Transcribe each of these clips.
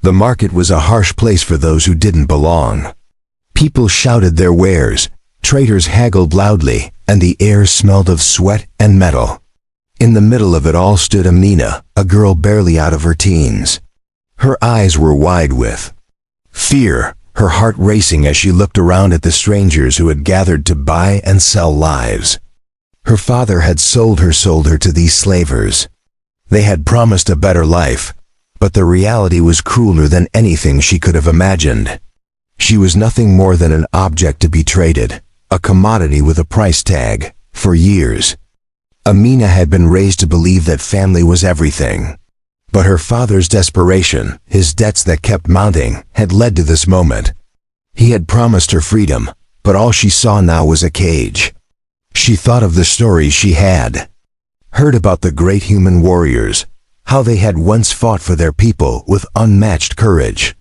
The market was a harsh place for those who didn't belong. People shouted their wares, traders haggled loudly, and the air smelled of sweat and metal. In the middle of it all stood Amina, a girl barely out of her teens. Her eyes were wide with fear, her heart racing as she looked around at the strangers who had gathered to buy and sell lives. Her father had sold her to these slavers. They had promised a better life, but the reality was crueler than anything she could have imagined. She was nothing more than an object to be traded, a commodity with a price tag, for years. Amina had been raised to believe that family was everything. But her father's desperation, his debts that kept mounting, had led to this moment. He had promised her freedom, but all she saw now was a cage. She thought of the stories she had heard about the great human warriors, how they had once fought for their people with unmatched courage.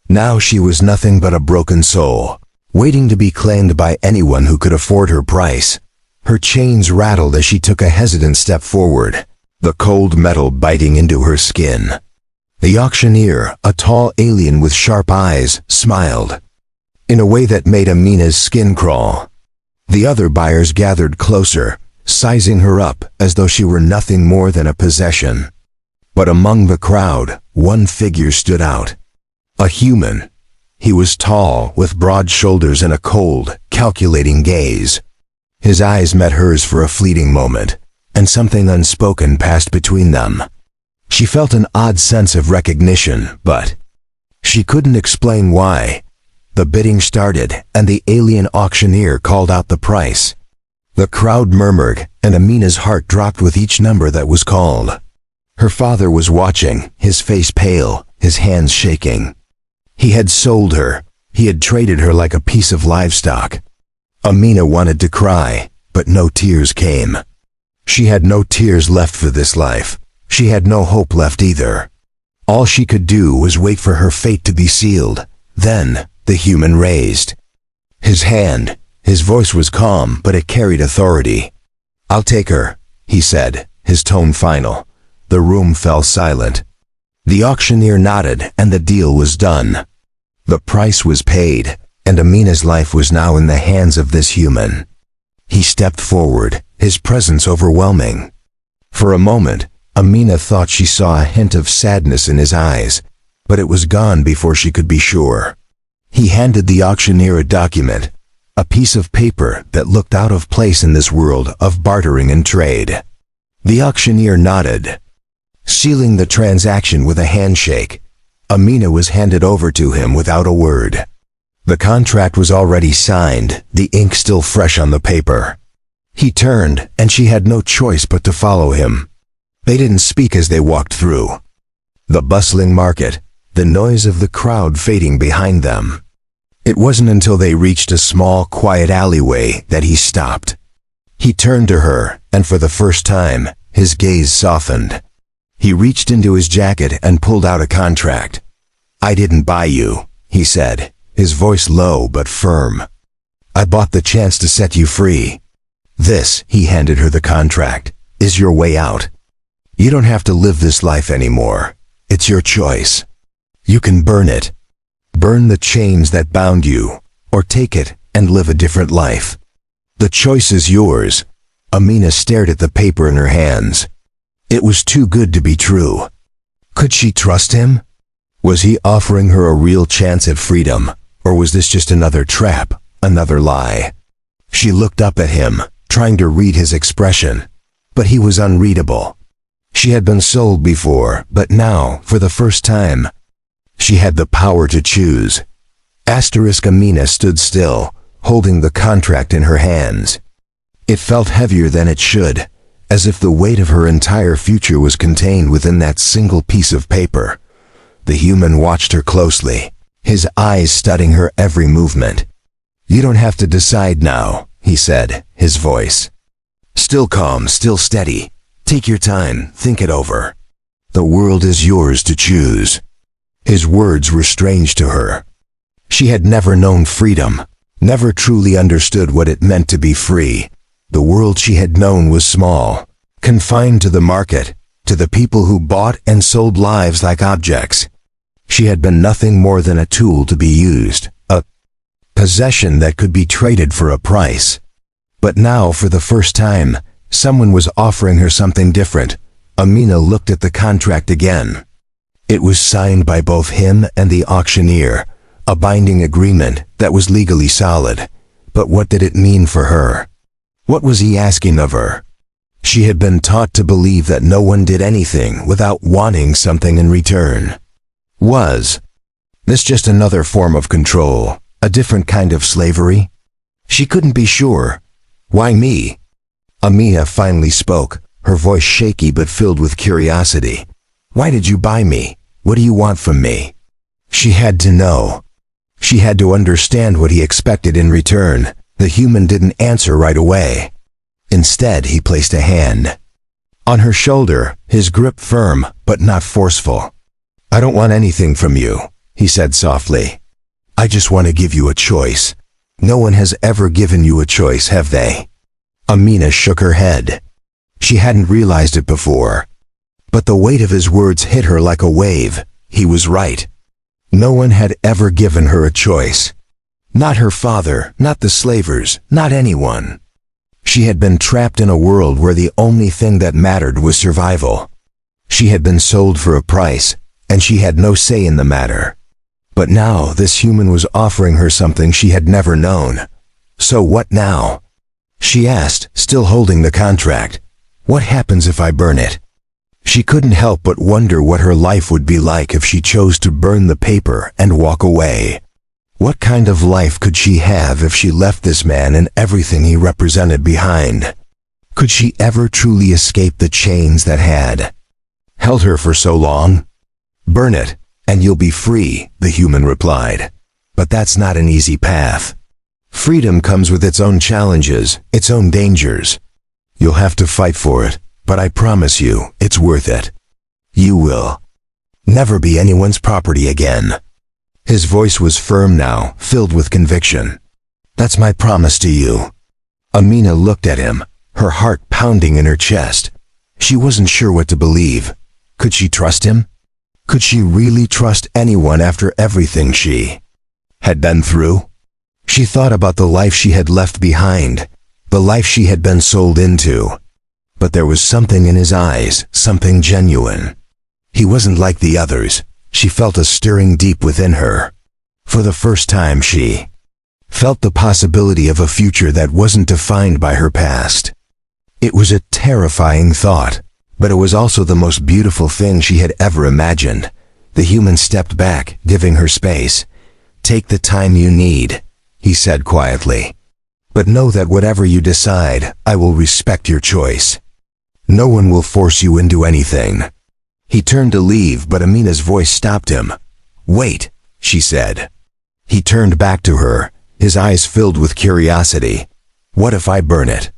Now she was nothing but a broken soul, waiting to be claimed by anyone who could afford her price. Her chains rattled as she took a hesitant step forward, the cold metal biting into her skin. The auctioneer, a tall alien with sharp eyes, smiled in a way that made Amina's skin crawl. The other buyers gathered closer, sizing her up as though she were nothing more than a possession. But among the crowd, one figure stood out. A human. He was tall, with broad shoulders and a cold, calculating gaze. His eyes met hers for a fleeting moment, and something unspoken passed between them. She felt an odd sense of recognition, but she couldn't explain why. The bidding started, and the alien auctioneer called out the price. The crowd murmured, and Amina's heart dropped with each number that was called. Her father was watching, his face pale, his hands shaking. He had sold her. He had traded her like a piece of livestock. Amina wanted to cry, but no tears came. She had no tears left for this life. She had no hope left either. All she could do was wait for her fate to be sealed. Then, the human raised his hand. His voice was calm, but it carried authority. "I'll take her," he said, his tone final. The room fell silent. The auctioneer nodded, and the deal was done. The price was paid, and Amina's life was now in the hands of this human. He stepped forward, his presence overwhelming. For a moment, Amina thought she saw a hint of sadness in his eyes, but it was gone before she could be sure. He handed the auctioneer a document, a piece of paper that looked out of place in this world of bartering and trade. The auctioneer nodded, sealing the transaction with a handshake. Amina was handed over to him without a word. The contract was already signed, the ink still fresh on the paper. He turned, and she had no choice but to follow him. They didn't speak as they walked through the bustling market, the noise of the crowd fading behind them. It wasn't until they reached a small, quiet alleyway that he stopped. He turned to her, and for the first time, his gaze softened. He reached into his jacket and pulled out a contract. "I didn't buy you," he said, his voice low but firm. "I bought the chance to set you free. This," he handed her the contract, "is your way out. You don't have to live this life anymore. It's your choice. You can burn it. Burn the chains that bound you, or take it and live a different life. The choice is yours." Amina stared at the paper in her hands. It was too good to be true. Could she trust him? Was he offering her a real chance at freedom, or was this just another trap, another lie? She looked up at him, trying to read his expression, but he was unreadable. She had been sold before, but now, for the first time, she had the power to choose. Amina stood still, holding the contract in her hands. It felt heavier than it should, as if the weight of her entire future was contained within that single piece of paper. The human watched her closely, his eyes studying her every movement. "You don't have to decide now," he said, his voice still calm, still steady. "Take your time, think it over. The world is yours to choose." His words were strange to her. She had never known freedom, never truly understood what it meant to be free. The world she had known was small, confined to the market, to the people who bought and sold lives like objects. She had been nothing more than a tool to be used, a possession that could be traded for a price. But now, for the first time, someone was offering her something different. Amina looked at the contract again. It was signed by both him and the auctioneer, a binding agreement that was legally solid. But what did it mean for her? What was he asking of her? She had been taught to believe that no one did anything without wanting something in return. Was this just another form of control, a different kind of slavery? She couldn't be sure. Why me? Amina finally spoke, her voice shaky but filled with curiosity. Why did you buy me? What do you want from me? She had to know. She had to understand what he expected in return. The human didn't answer right away. Instead, he placed a hand on her shoulder, his grip firm but not forceful. I don't want anything from you, he said softly. I just want to give you a choice. No one has ever given you a choice, have they? Amina shook her head. She hadn't realized it before. But the weight of his words hit her like a wave. He was right. No one had ever given her a choice. Not her father, not the slavers, not anyone. She had been trapped in a world where the only thing that mattered was survival. She had been sold for a price, and she had no say in the matter. But now this human was offering her something she had never known. So what now? She asked, still holding the contract. What happens if I burn it? She couldn't help but wonder what her life would be like if she chose to burn the paper and walk away. What kind of life could she have if she left this man and everything he represented behind? Could she ever truly escape the chains that had held her for so long? Burn it, and you'll be free, the human replied. But that's not an easy path. Freedom comes with its own challenges, its own dangers. You'll have to fight for it, but I promise you, it's worth it. You will never be anyone's property again. His voice was firm now, filled with conviction. That's my promise to you. Amina looked at him, her heart pounding in her chest. She wasn't sure what to believe. Could she trust him? Could she really trust anyone after everything she had been through? She thought about the life she had left behind, the life she had been sold into. But there was something in his eyes, something genuine. He wasn't like the others. She felt a stirring deep within her. For the first time she felt the possibility of a future that wasn't defined by her past. It was a terrifying thought, but it was also the most beautiful thing she had ever imagined. The human stepped back, giving her space. Take the time you need, he said quietly. But know that whatever you decide, I will respect your choice. No one will force you into anything. He turned to leave, but Amina's voice stopped him. Wait, she said. He turned back to her, his eyes filled with curiosity. What if I burn it?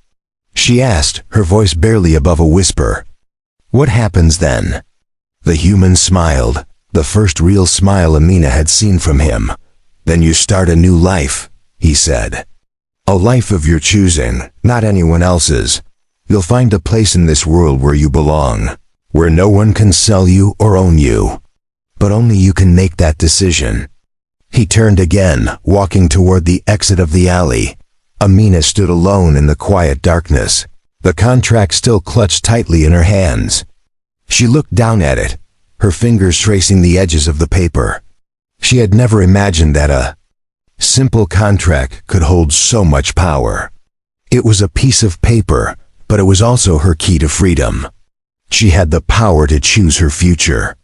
She asked, her voice barely above a whisper. What happens then? The human smiled, the first real smile Amina had seen from him. Then you start a new life, he said. A life of your choosing, not anyone else's. You'll find a place in this world where you belong, where no one can sell you or own you. But only you can make that decision. He turned again, walking toward the exit of the alley. Amina stood alone in the quiet darkness, the contract still clutched tightly in her hands. She looked down at it, her fingers tracing the edges of the paper. She had never imagined that a simple contract could hold so much power. It was a piece of paper, but it was also her key to freedom. She had the power to choose her future.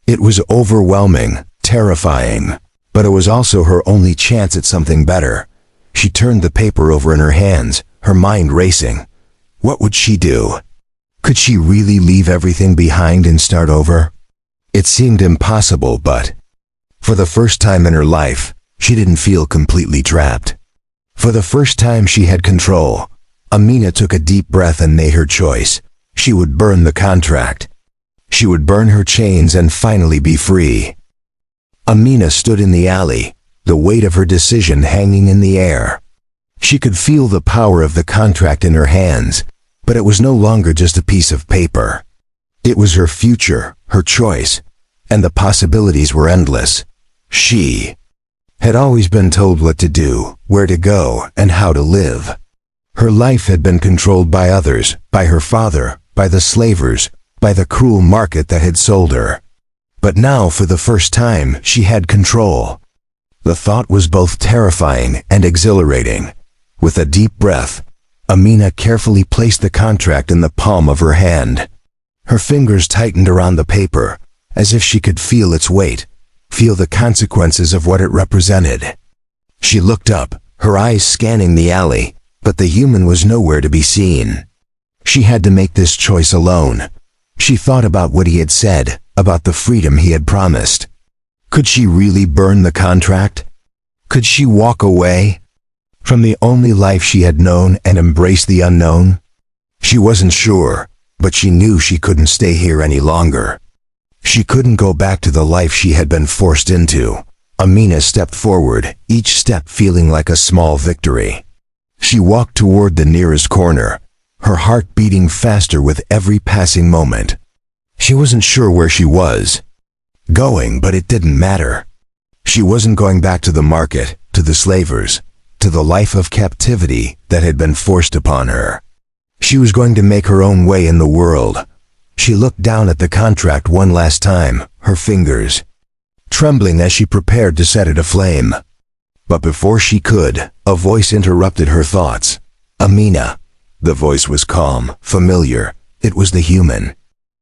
It was overwhelming, terrifying, but it was also her only chance at something better. She turned the paper over in her hands, her mind racing. What would she do? Could she really leave everything behind and start over? It seemed impossible, but for the first time in her life, she didn't feel completely trapped. For the first time she had control. Amina took a deep breath and made her choice. She would burn the contract. She would burn her chains and finally be free. Amina stood in the alley, the weight of her decision hanging in the air. She could feel the power of the contract in her hands, but it was no longer just a piece of paper. It was her future, her choice. and the possibilities were endless. She had always been told what to do, where to go, and how to live. Her life had been controlled by others, by her father, by the slavers, by the cruel market that had sold her. But now, for the first time, she had control. The thought was both terrifying and exhilarating. With a deep breath, Amina carefully placed the contract in the palm of her hand. Her fingers tightened around the paper, as if she could feel its weight, feel the consequences of what it represented. She looked up, her eyes scanning the alley, but the human was nowhere to be seen. She had to make this choice alone. She thought about what he had said, about the freedom he had promised. Could she really burn the contract? Could she walk away from the only life she had known and embrace the unknown? She wasn't sure, but she knew she couldn't stay here any longer. She couldn't go back to the life she had been forced into. Amina stepped forward, each step feeling like a small victory. She walked toward the nearest corner, her heart beating faster with every passing moment. She wasn't sure where she was going, but it didn't matter. She wasn't going back to the market, to the slavers, to the life of captivity that had been forced upon her. She was going to make her own way in the world. She looked down at the contract one last time, her fingers trembling as she prepared to set it aflame. But before she could, a voice interrupted her thoughts. Amina. The voice was calm, familiar. It was the human.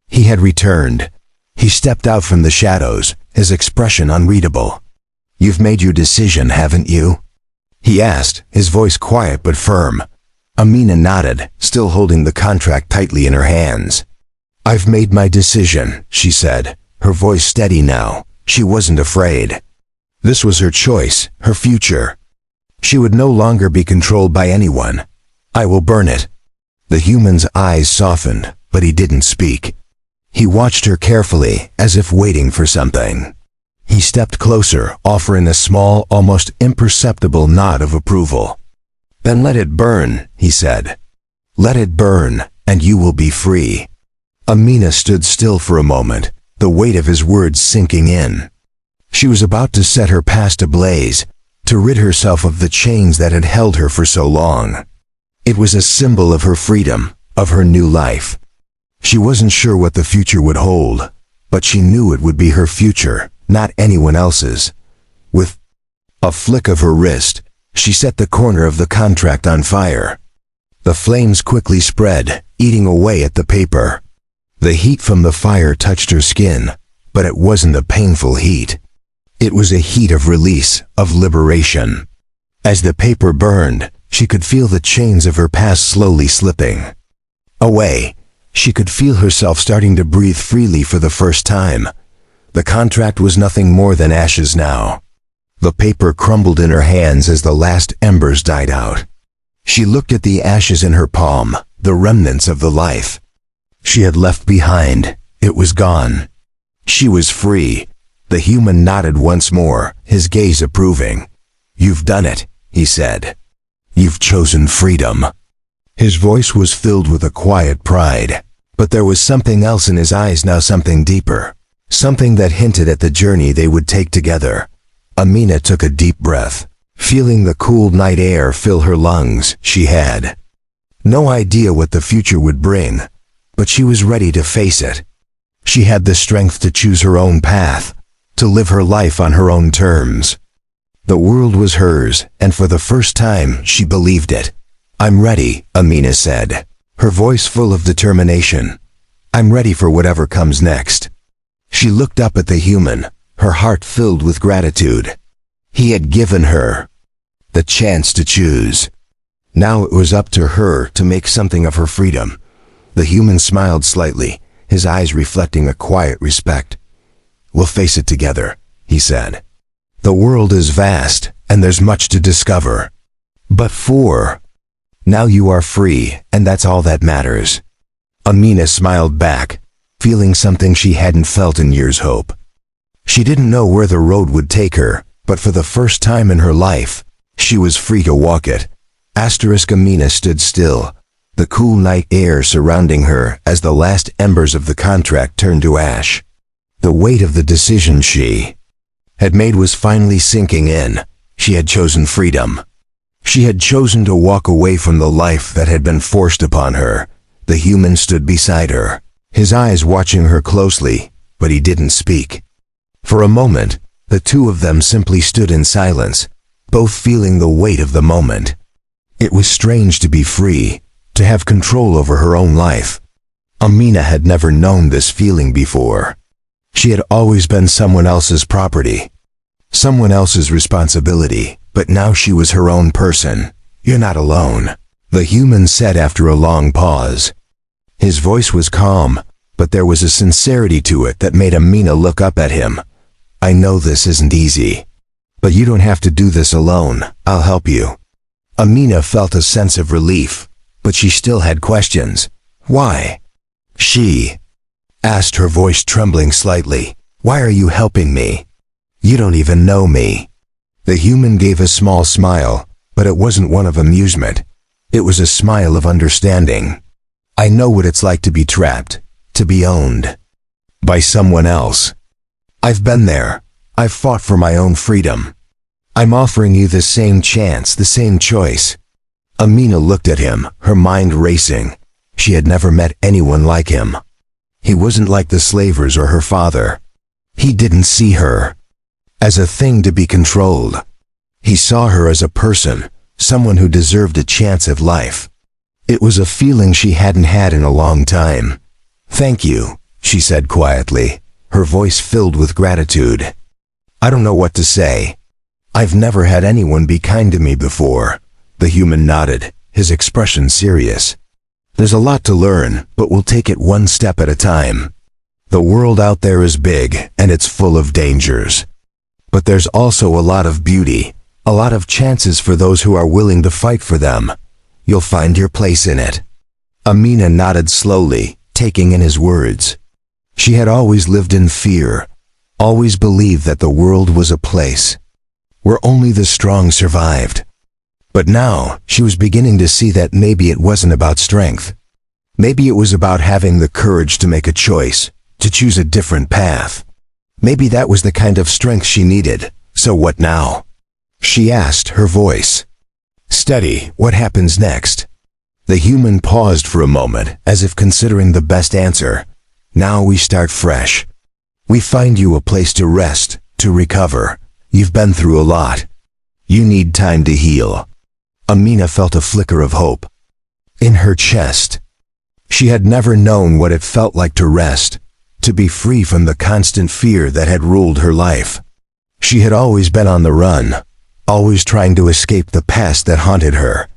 He had returned. He stepped out from the shadows, his expression unreadable. "You've made your decision, haven't you?" he asked, his voice quiet but firm. Amina nodded, still holding the contract tightly in her hands. "I've made my decision," she said, her voice steady now. She wasn't afraid. This was her choice, her future. She would no longer be controlled by anyone. "I will burn it." The human's eyes softened, but he didn't speak. He watched her carefully, as if waiting for something. He stepped closer, offering a small, almost imperceptible nod of approval. "Then let it burn," he said. "Let it burn, and you will be free." Amina stood still for a moment, the weight of his words sinking in. She was about to set her past ablaze, to rid herself of the chains that had held her for so long. It was a symbol of her freedom, of her new life. She wasn't sure what the future would hold, but she knew it would be her future, not anyone else's. With a flick of her wrist, she set the corner of the contract on fire. The flames quickly spread, eating away at the paper. The heat from the fire touched her skin, but it wasn't a painful heat. It was a heat of release, of liberation. As the paper burned, she could feel the chains of her past slowly slipping away. She could feel herself starting to breathe freely for the first time. The contract was nothing more than ashes now. The paper crumbled in her hands as the last embers died out. She looked at the ashes in her palm, the remnants of the life she had left behind. It was gone. She was free. The human nodded once more, his gaze approving. "You've done it," he said. "You've chosen freedom." His voice was filled with a quiet pride, but there was something else in his eyes now, something deeper, something that hinted at the journey they would take together. Amina took a deep breath, feeling the cool night air fill her lungs. She had no idea what the future would bring, but she was ready to face it. She had the strength to choose her own path, to live her life on her own terms. The world was hers, and for the first time she believed it. "I'm ready," Amina said, her voice full of determination. "I'm ready for whatever comes next." She looked up at the human, her heart filled with gratitude. He had given her the chance to choose. Now it was up to her to make something of her freedom. The human smiled slightly, his eyes reflecting a quiet respect. "We'll face it together," he said. "The world is vast, and there's much to discover. But now you are free, and that's all that matters." Amina smiled back, feeling something she hadn't felt in years. Hope. She didn't know where the road would take her, but for the first time in her life, she was free to walk it. Amina stood still, the cool night air surrounding her as the last embers of the contract turned to ash. The weight of the decision she had made was finally sinking in. She had chosen freedom. She had chosen to walk away from the life that had been forced upon her. The human stood beside her, his eyes watching her closely, but he didn't speak. For a moment, the two of them simply stood in silence, both feeling the weight of the moment. It was strange to be free, to have control over her own life. Amina had never known this feeling before. She had always been someone else's property, someone else's responsibility, but now she was her own person. "You're not alone," the human said after a long pause. His voice was calm, but there was a sincerity to it that made Amina look up at him. "I know this isn't easy, but you don't have to do this alone. I'll help you." Amina felt a sense of relief, but she still had questions. "Why?" she asked, her voice trembling slightly. "Why are you helping me? You don't even know me." The human gave a small smile, but it wasn't one of amusement. It was a smile of understanding. "I know what it's like to be trapped, to be owned by someone else. I've been there. I've fought for my own freedom. I'm offering you the same chance, the same choice." Amina looked at him, her mind racing. She had never met anyone like him. He wasn't like the slavers or her father. He didn't see her as a thing to be controlled. He saw her as a person, someone who deserved a chance at life. It was a feeling she hadn't had in a long time. "Thank you," she said quietly, her voice filled with gratitude. "I don't know what to say. I've never had anyone be kind to me before." The human nodded, his expression serious. "There's a lot to learn, but we'll take it one step at a time. The world out there is big, and it's full of dangers. But there's also a lot of beauty, a lot of chances for those who are willing to fight for them. You'll find your place in it." Amina nodded slowly, taking in his words. She had always lived in fear, always believed that the world was a place where only the strong survived. But now, she was beginning to see that maybe it wasn't about strength. Maybe it was about having the courage to make a choice, to choose a different path. Maybe that was the kind of strength she needed. "So what now?" she asked, her voice steady. "What happens next?" The human paused for a moment, as if considering the best answer. "Now we start fresh. We find you a place to rest, to recover. You've been through a lot. You need time to heal." Amina felt a flicker of hope in her chest. She had never known what it felt like to rest, to be free from the constant fear that had ruled her life. She had always been on the run, always trying to escape the past that haunted her.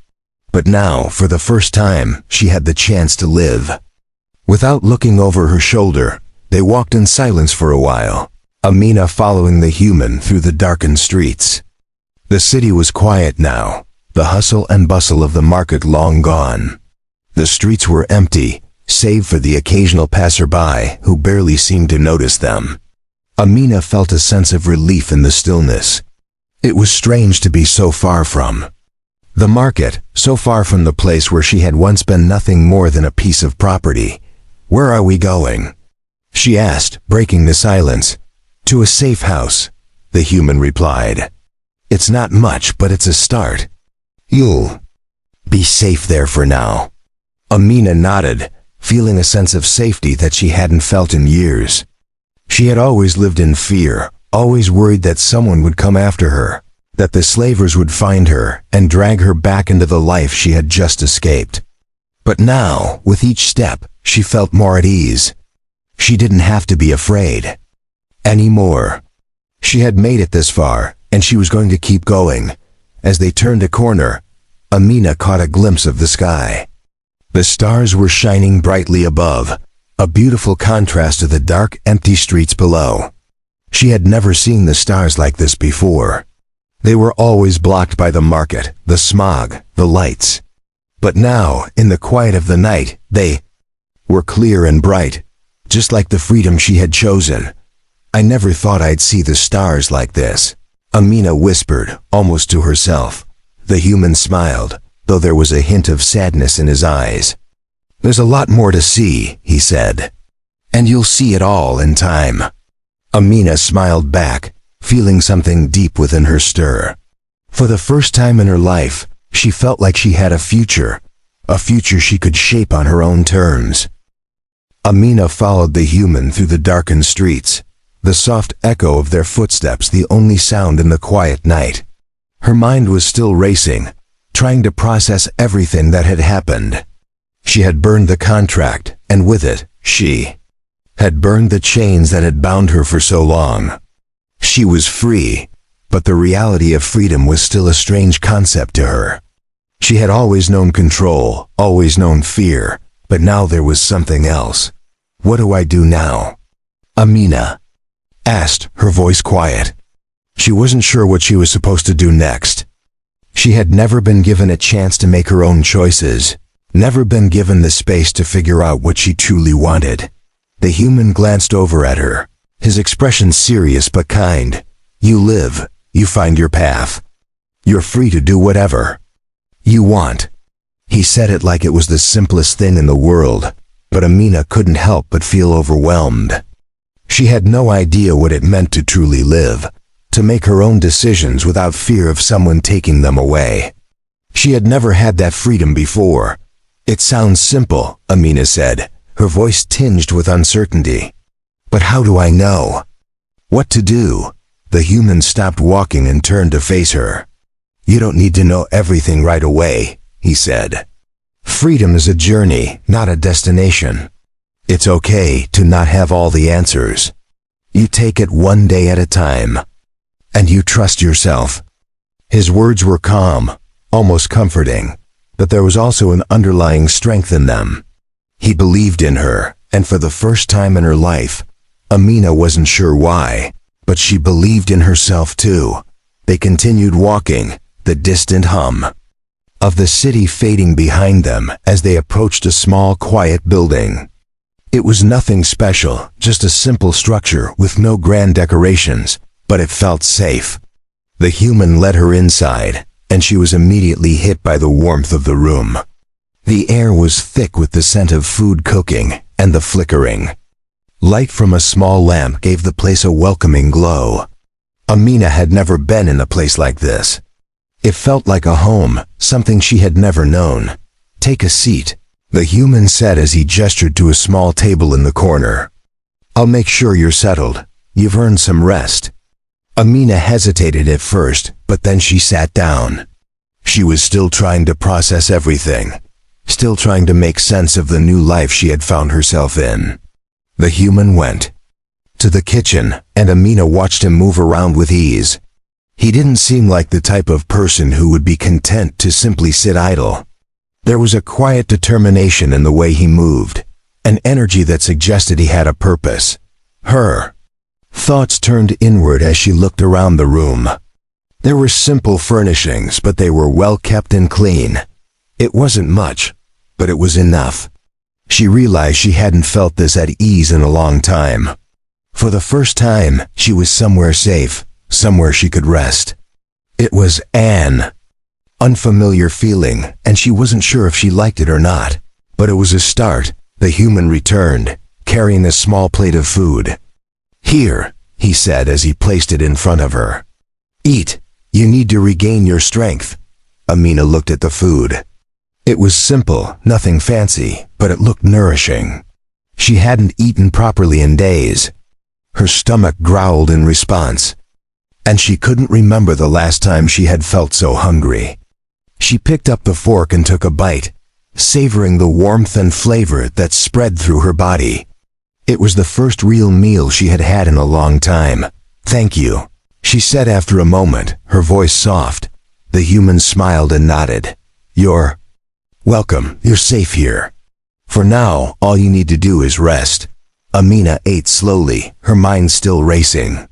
But now, for the first time, she had the chance to live. Without looking over her shoulder, they walked in silence for a while, Amina following the human through the darkened streets. The city was quiet now, the hustle and bustle of the market long gone. The streets were empty, save for the occasional passerby who barely seemed to notice them. Amina felt a sense of relief in the stillness. It was strange to be so far from the market, so far from the place where she had once been nothing more than a piece of property. "Where are we going?" she asked, breaking the silence. "To a safe house," the human replied. "It's not much, but it's a start. You'll be safe there for now." Amina nodded, feeling a sense of safety that she hadn't felt in years. She had always lived in fear, always worried that someone would come after her, that the slavers would find her and drag her back into the life she had just escaped. But now, with each step, she felt more at ease. She didn't have to be afraid anymore. She had made it this far, and she was going to keep going. As they turned a corner, Amina caught a glimpse of the sky. The stars were shining brightly above, a beautiful contrast to the dark, empty streets below. She had never seen the stars like this before. They were always blocked by the market, the smog, the lights. But now, in the quiet of the night, they were clear and bright, just like the freedom she had chosen. "I never thought I'd see the stars like this," Amina whispered, almost to herself. The human smiled, though there was a hint of sadness in his eyes. "There's a lot more to see," he said. "And you'll see it all in time." Amina smiled back, feeling something deep within her stir. For the first time in her life, she felt like she had a future she could shape on her own terms. Amina followed the human through the darkened streets, the soft echo of their footsteps the only sound in the quiet night. Her mind was still racing, trying to process everything that had happened. She had burned the contract, and with it, she had burned the chains that had bound her for so long. She was free, but the reality of freedom was still a strange concept to her. She had always known control, always known fear, but now there was something else. What do I do now? Amina asked, her voice quiet. She wasn't sure what she was supposed to do next. She had never been given a chance to make her own choices, never been given the space to figure out what she truly wanted. The human glanced over at her, his expression serious but kind. You live, you find your path. You're free to do whatever you want. He said it like it was the simplest thing in the world, but Amina couldn't help but feel overwhelmed. She had no idea what it meant to truly live, to make her own decisions without fear of someone taking them away. She had never had that freedom before. It sounds simple, Amina said, her voice tinged with uncertainty. But how do I know what to do? The human stopped walking and turned to face her. You don't need to know everything right away, he said. Freedom is a journey, not a destination. It's okay to not have all the answers. You take it one day at a time. And you trust yourself. His words were calm, almost comforting, but there was also an underlying strength in them. He believed in her, and for the first time in her life, Amina wasn't sure why, but she believed in herself too. They continued walking, the distant hum of the city fading behind them as they approached a small, quiet building. It was nothing special, just a simple structure with no grand decorations, but it felt safe. The human led her inside, and she was immediately hit by the warmth of the room. The air was thick with the scent of food cooking and the flickering light from a small lamp gave the place a welcoming glow. Amina had never been in a place like this. It felt like a home, something she had never known. Take a seat, the human said as he gestured to a small table in the corner. I'll make sure you're settled. You've earned some rest. Amina hesitated at first, but then she sat down. She was still trying to process everything, still trying to make sense of the new life she had found herself in. The human went to the kitchen, and Amina watched him move around with ease. He didn't seem like the type of person who would be content to simply sit idle. There was a quiet determination in the way he moved, an energy that suggested he had a purpose. Her thoughts turned inward as she looked around the room. There were simple furnishings, but they were well kept and clean. It wasn't much, but it was enough. She realized she hadn't felt this at ease in a long time. For the first time, she was somewhere safe, somewhere she could rest. It was an unfamiliar feeling, and she wasn't sure if she liked it or not. But it was a start. The human returned, carrying a small plate of food. Here, he said as he placed it in front of her. Eat. You need to regain your strength. Amina looked at the food. It was simple, nothing fancy, but it looked nourishing. She hadn't eaten properly in days. Her stomach growled in response, and she couldn't remember the last time she had felt so hungry. She picked up the fork and took a bite, savoring the warmth and flavor that spread through her body. It was the first real meal she had had in a long time. Thank you, she said after a moment, her voice soft. The human smiled and nodded. You're welcome. You're safe here. For now, all you need to do is rest. Amina ate slowly, her mind still racing.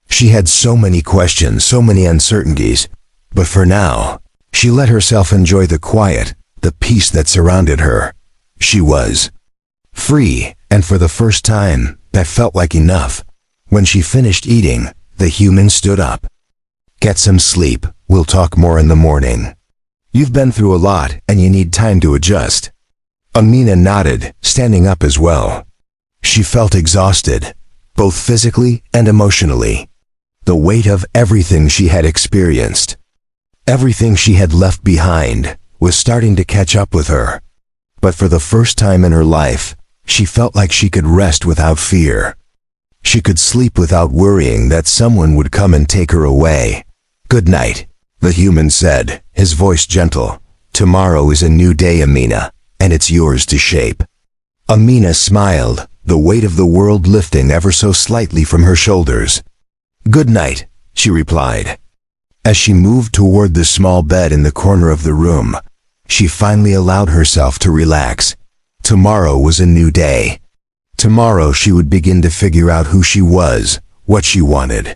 She had so many questions, so many uncertainties, but for now, she let herself enjoy the quiet, the peace that surrounded her. She was free, and for the first time, that felt like enough. When she finished eating, the human stood up. Get some sleep. We'll talk more in the morning. You've been through a lot, and you need time to adjust. Amina nodded, standing up as well. She felt exhausted, both physically and emotionally. The weight of everything she had experienced, everything she had left behind, was starting to catch up with her. But for the first time in her life, she felt like she could rest without fear. She could sleep without worrying that someone would come and take her away. "Good night," the human said, his voice gentle. "Tomorrow is a new day, Amina, and it's yours to shape." Amina smiled, the weight of the world lifting ever so slightly from her shoulders. "Good night," she replied. As she moved toward the small bed in the corner of the room, she finally allowed herself to relax. Tomorrow was a new day. Tomorrow she would begin to figure out who she was, what she wanted.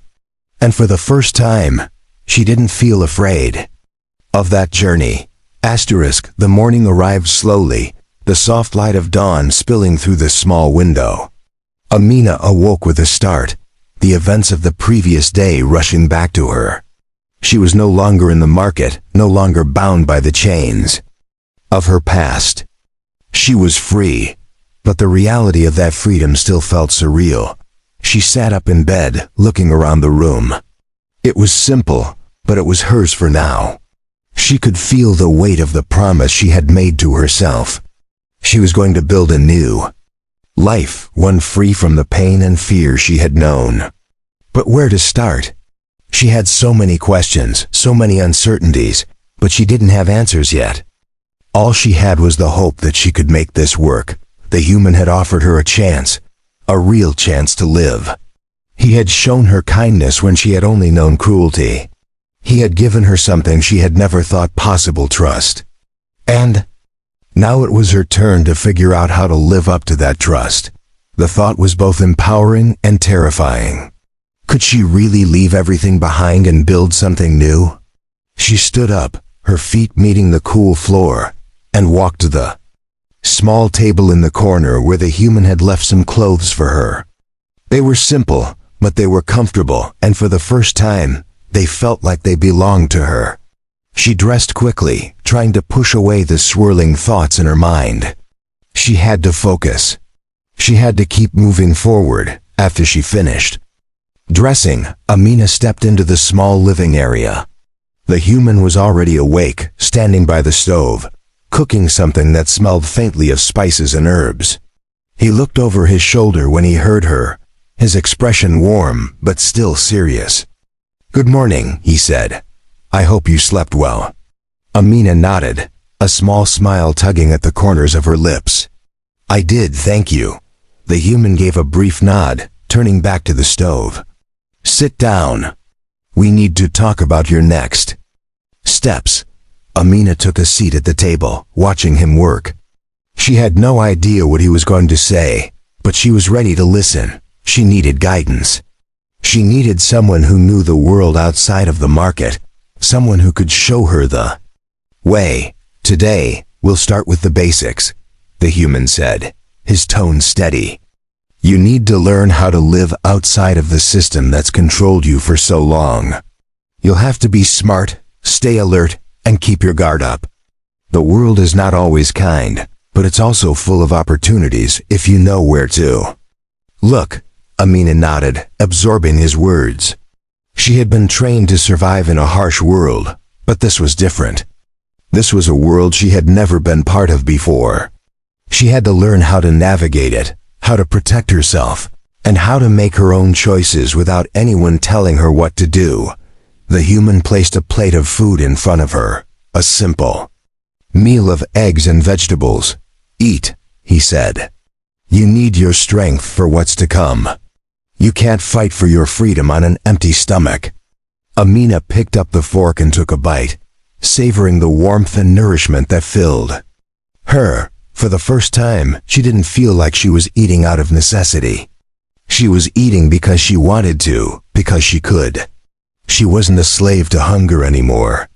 And for the first time, she didn't feel afraid of that journey. The morning arrived slowly, the soft light of dawn spilling through the small window. Amina awoke with a start, the events of the previous day rushing back to her. She was no longer in the market, no longer bound by the chains of her past. She was free, but the reality of that freedom still felt surreal. She sat up in bed, looking around the room. It was simple, but it was hers for now. She could feel the weight of the promise she had made to herself. She was going to build a new life, one free from the pain and fear she had known. But where to start? She had so many questions, so many uncertainties, but she didn't have answers yet. All she had was the hope that she could make this work. The human had offered her a chance, a real chance to live. He had shown her kindness when she had only known cruelty. He had given her something she had never thought possible: trust. And now it was her turn to figure out how to live up to that trust. The thought was both empowering and terrifying. Could she really leave everything behind and build something new? She stood up, her feet meeting the cool floor, and walked to the small table in the corner where the human had left some clothes for her. They were simple, but they were comfortable, and for the first time, they felt like they belonged to her. She dressed quickly, trying to push away the swirling thoughts in her mind. She had to focus. She had to keep moving forward. After she finished dressing, Amina stepped into the small living area. The human was already awake, standing by the stove, cooking something that smelled faintly of spices and herbs. He looked over his shoulder when he heard her, his expression warm but still serious. "Good morning," he said. "I hope you slept well." Amina nodded, a small smile tugging at the corners of her lips. "I did, thank you." The human gave a brief nod, turning back to the stove. "Sit down. We need to talk about your next steps." Amina took a seat at the table, watching him work. She had no idea what he was going to say, but she was ready to listen. She needed guidance. She needed someone who knew the world outside of the market, someone who could show her the way. "Today, we'll start with the basics," the human said, his tone steady. "You need to learn how to live outside of the system that's controlled you for so long. You'll have to be smart, stay alert, and keep your guard up. The world is not always kind, but it's also full of opportunities if you know where to look." Amina nodded, absorbing his words. She had been trained to survive in a harsh world, but this was different. This was a world she had never been part of before. She had to learn how to navigate it, how to protect herself, and how to make her own choices without anyone telling her what to do. The human placed a plate of food in front of her, a simple meal of eggs and vegetables. "Eat," he said. "You need your strength for what's to come. You can't fight for your freedom on an empty stomach." Amina picked up the fork and took a bite, savoring the warmth and nourishment that filled her. For the first time, she didn't feel like she was eating out of necessity. She was eating because she wanted to, because she could. She wasn't a slave to hunger anymore.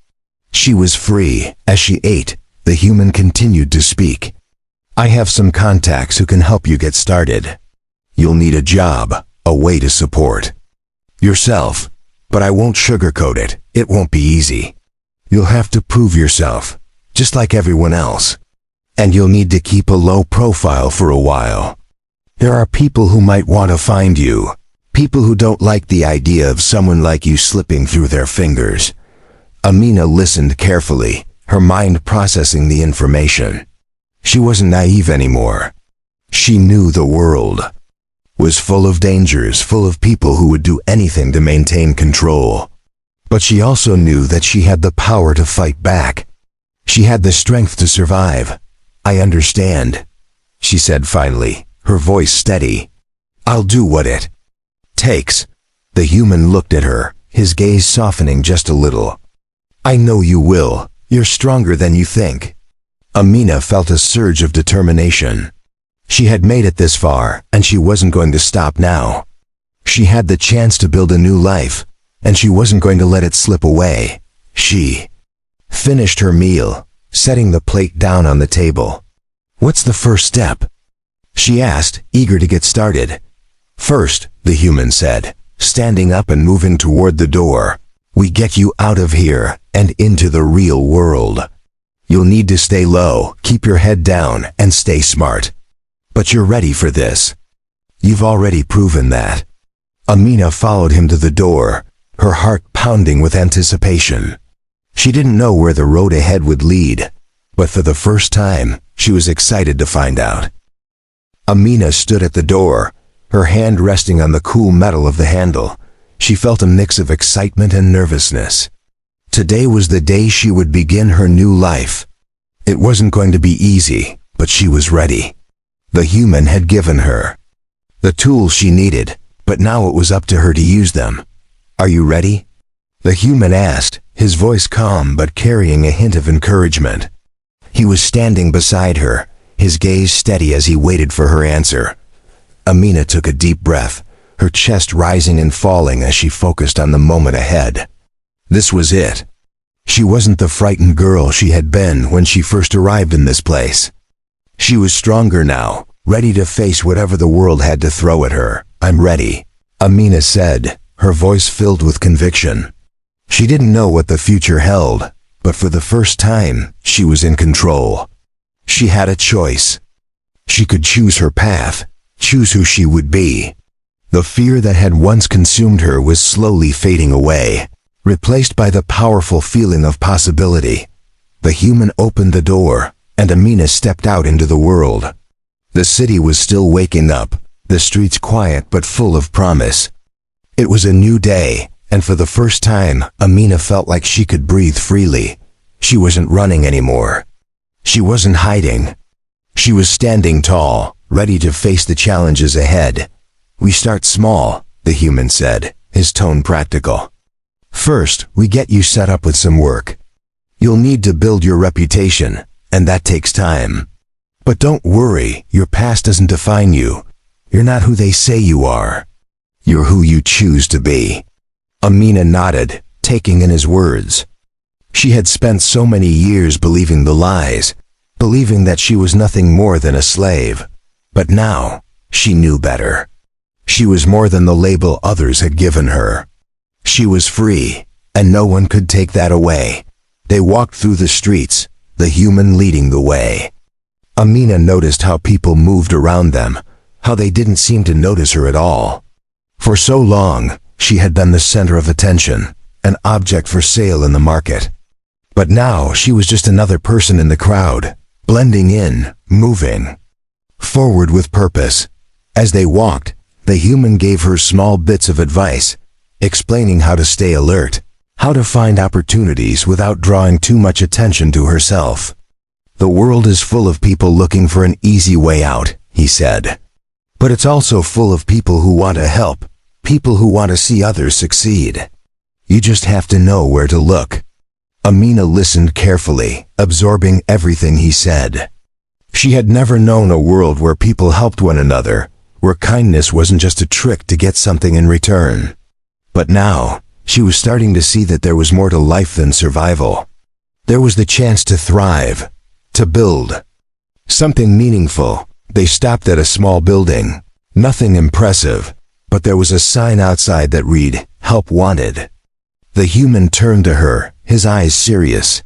She was free. As she ate, the human continued to speak. "I have some contacts who can help you get started. You'll need a job, a way to support yourself, but I won't sugarcoat it. It won't be easy. You'll have to prove yourself, just like everyone else. And you'll need to keep a low profile for a while." There are people who might want to find you. People who don't like the idea of someone like you slipping through their fingers. Amina listened carefully, her mind processing the information. She wasn't naive anymore. She knew the world was full of dangers, full of people who would do anything to maintain control. But she also knew that she had the power to fight back. She had the strength to survive. "I understand," she said finally, her voice steady. "I'll do what it takes." The human looked at her, his gaze softening just a little. "I know you will. You're stronger than you think." Amina felt a surge of determination. She had made it this far, and she wasn't going to stop now. She had the chance to build a new life, and she wasn't going to let it slip away. She finished her meal, setting the plate down on the table. "What's the first step?" she asked, eager to get started. "First," the human said, standing up and moving toward the door, "we get you out of here and into the real world. You'll need to stay low, keep your head down, and stay smart. But you're ready for this. You've already proven that." Amina followed him to the door, her heart pounding with anticipation. She didn't know where the road ahead would lead, but for the first time, she was excited to find out. Amina stood at the door, her hand resting on the cool metal of the handle. She felt a mix of excitement and nervousness. Today was the day she would begin her new life. It wasn't going to be easy, but she was ready. The human had given her the tools she needed, but now it was up to her to use them. "Are you ready?" the human asked, his voice calm but carrying a hint of encouragement. He was standing beside her, his gaze steady as he waited for her answer. Amina took a deep breath, her chest rising and falling as she focused on the moment ahead. This was it. She wasn't the frightened girl she had been when she first arrived in this place. She was stronger now, ready to face whatever the world had to throw at her. "I'm ready," Amina said, her voice filled with conviction. She didn't know what the future held, but for the first time, she was in control. She had a choice. She could choose her path, choose who she would be. The fear that had once consumed her was slowly fading away, replaced by the powerful feeling of possibility. The human opened the door, and Amina stepped out into the world. The city was still waking up, the streets quiet but full of promise. It was a new day, and for the first time, Amina felt like she could breathe freely. She wasn't running anymore. She wasn't hiding. She was standing tall, ready to face the challenges ahead. "We start small," the human said, his tone practical. "First, we get you set up with some work. You'll need to build your reputation, and that takes time. But don't worry, your past doesn't define you. You're not who they say you are. You're who you choose to be." Amina nodded, taking in his words. She had spent so many years believing the lies, believing that she was nothing more than a slave. But now, she knew better. She was more than the label others had given her. She was free, and no one could take that away. They walked through the streets, the human leading the way. Amina noticed how people moved around them, how they didn't seem to notice her at all. For so long, she had been the center of attention, an object for sale in the market. But now she was just another person in the crowd, blending in, moving forward with purpose. As they walked, the human gave her small bits of advice, explaining how to stay alert, how to find opportunities without drawing too much attention to herself. "The world is full of people looking for an easy way out," he said. "But it's also full of people who want to help, people who want to see others succeed. You just have to know where to look." Amina listened carefully, absorbing everything he said. She had never known a world where people helped one another, where kindness wasn't just a trick to get something in return. But now, she was starting to see that there was more to life than survival. There was the chance to thrive, to build something meaningful. They stopped at a small building. Nothing impressive, but there was a sign outside that read, "Help Wanted." The human turned to her, his eyes serious.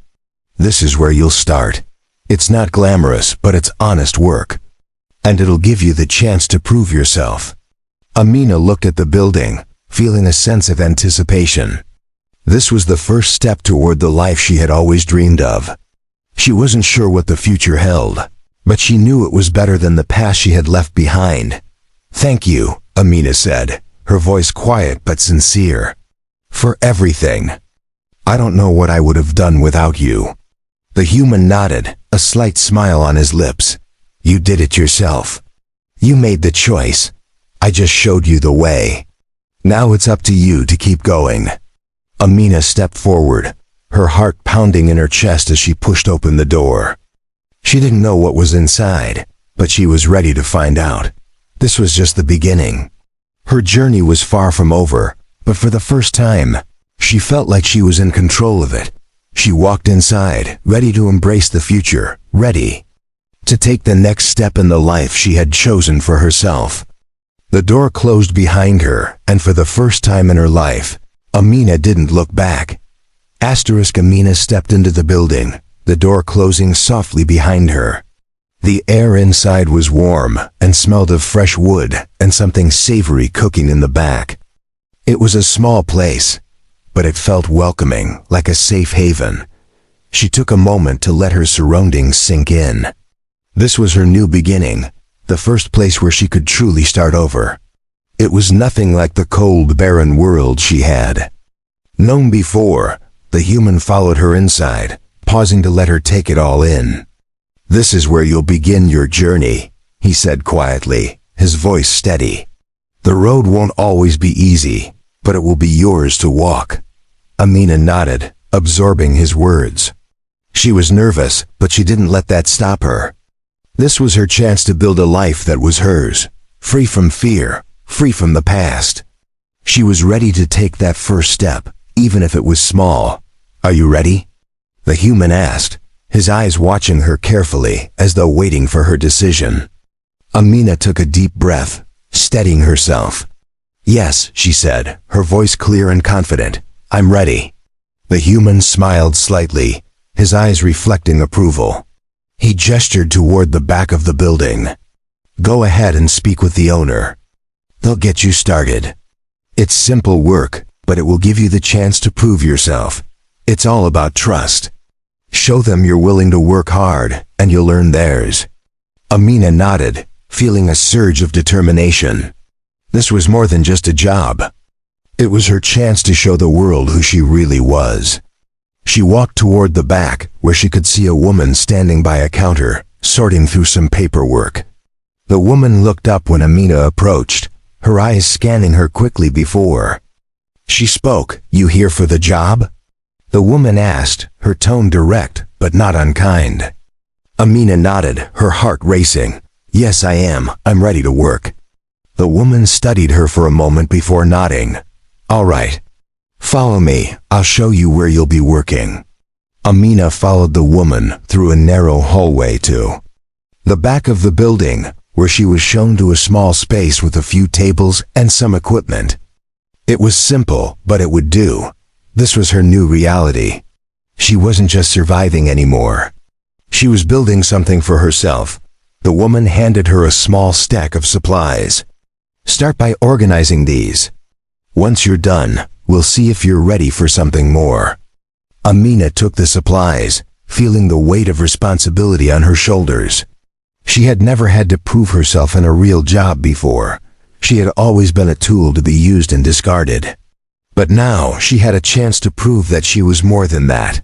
"This is where you'll start. It's not glamorous, but it's honest work. and it'll give you the chance to prove yourself. Amina looked at the building, feeling a sense of anticipation. This was the first step toward the life she had always dreamed of. She wasn't sure what the future held, but she knew it was better than the past she had left behind. "Thank you," Amina said, her voice quiet but sincere. "For everything. I don't know what I would have done without you." The human nodded, a slight smile on his lips. "You did it yourself. You made the choice. I just showed you the way. Now it's up to you to keep going." Amina stepped forward, her heart pounding in her chest as she pushed open the door. She didn't know what was inside, but she was ready to find out. This was just the beginning. Her journey was far from over, but for the first time, she felt like she was in control of it. She walked inside, ready to embrace the future, ready to take the next step in the life she had chosen for herself. The door closed behind her, and for the first time in her life, Amina didn't look back. Amina stepped into the building, the door closing softly behind her. The air inside was warm and smelled of fresh wood and something savory cooking in the back. It was a small place, but it felt welcoming, like a safe haven. She took a moment to let her surroundings sink in. This was her new beginning, the first place where she could truly start over. It was nothing like the cold, barren world she had known before. The human followed her inside, pausing to let her take it all in. "This is where you'll begin your journey," he said quietly, his voice steady. "The road won't always be easy, but it will be yours to walk." Amina nodded, absorbing his words. She was nervous, but she didn't let that stop her. This was her chance to build a life that was hers, free from fear, free from the past. She was ready to take that first step, even if it was small. "Are you ready?" the human asked, his eyes watching her carefully as though waiting for her decision. Amina took a deep breath, steadying herself. "Yes," she said, her voice clear and confident. "I'm ready." The human smiled slightly, his eyes reflecting approval. He gestured toward the back of the building. "Go ahead and speak with the owner. They'll get you started. It's simple work, but it will give you the chance to prove yourself. It's all about trust. Show them you're willing to work hard, and you'll earn theirs." Amina nodded, feeling a surge of determination. This was more than just a job. It was her chance to show the world who she really was. She walked toward the back, where she could see a woman standing by a counter, sorting through some paperwork. The woman looked up when Amina approached, her eyes scanning her quickly before she spoke. "You here for the job?" the woman asked, her tone direct but not unkind. Amina nodded, her heart racing. "Yes, I am. I'm ready to work." The woman studied her for a moment before nodding. "All right. Follow me. I'll show you where you'll be working." Amina followed the woman through a narrow hallway to the back of the building, where she was shown to a small space with a few tables and some equipment. It was simple, but it would do. This was her new reality. She wasn't just surviving anymore. She was building something for herself. The woman handed her a small stack of supplies. "Start by organizing these. Once you're done, we'll see if you're ready for something more." Amina took the supplies, feeling the weight of responsibility on her shoulders. She had never had to prove herself in a real job before. She had always been a tool to be used and discarded. But now she had a chance to prove that she was more than that.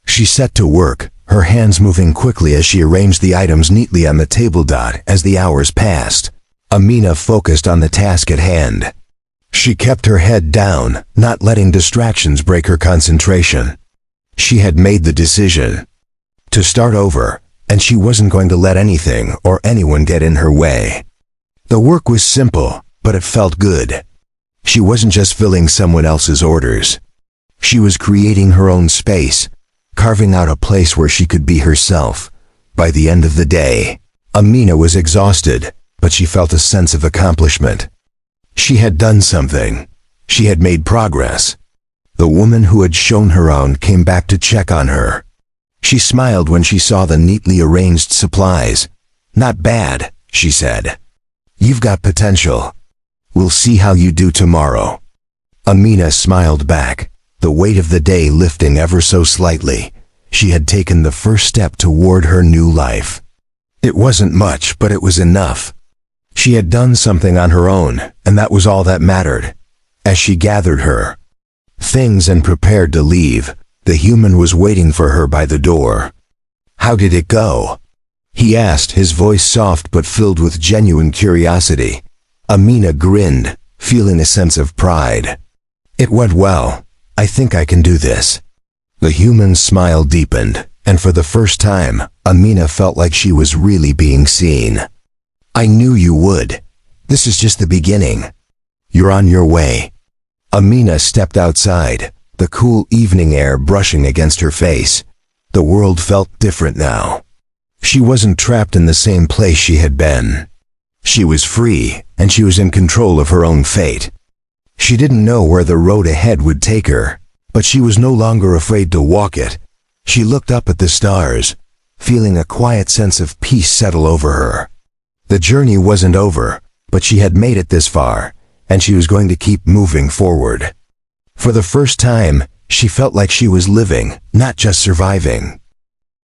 She set to work, her hands moving quickly as she arranged the items neatly on the table. As the hours passed, Amina focused on the task at hand. She kept her head down, not letting distractions break her concentration. She had made the decision to start over, and she wasn't going to let anything or anyone get in her way. The work was simple, but it felt good. She wasn't just filling someone else's orders. She was creating her own space, carving out a place where she could be herself. By the end of the day, Amina was exhausted, but she felt a sense of accomplishment. She had done something. She had made progress. The woman who had shown her around came back to check on her. She smiled when she saw the neatly arranged supplies. "Not bad," she said. "You've got potential. We'll see how you do tomorrow." Amina smiled back, the weight of the day lifting ever so slightly. She had taken the first step toward her new life. It wasn't much, but it was enough. She had done something on her own, and that was all that mattered. As she gathered her things and prepared to leave, the human was waiting for her by the door. "How did it go?" he asked, his voice soft but filled with genuine curiosity. Amina grinned, feeling a sense of pride. "It went well. I think I can do this." The human's smile deepened, and for the first time, Amina felt like she was really being seen. "I knew you would. This is just the beginning. You're on your way." Amina stepped outside, the cool evening air brushing against her face. The world felt different now. She wasn't trapped in the same place she had been. She was free, and she was in control of her own fate. She didn't know where the road ahead would take her, but she was no longer afraid to walk it. She looked up at the stars, feeling a quiet sense of peace settle over her. The journey wasn't over, but she had made it this far, and she was going to keep moving forward. For the first time, she felt like she was living, not just surviving.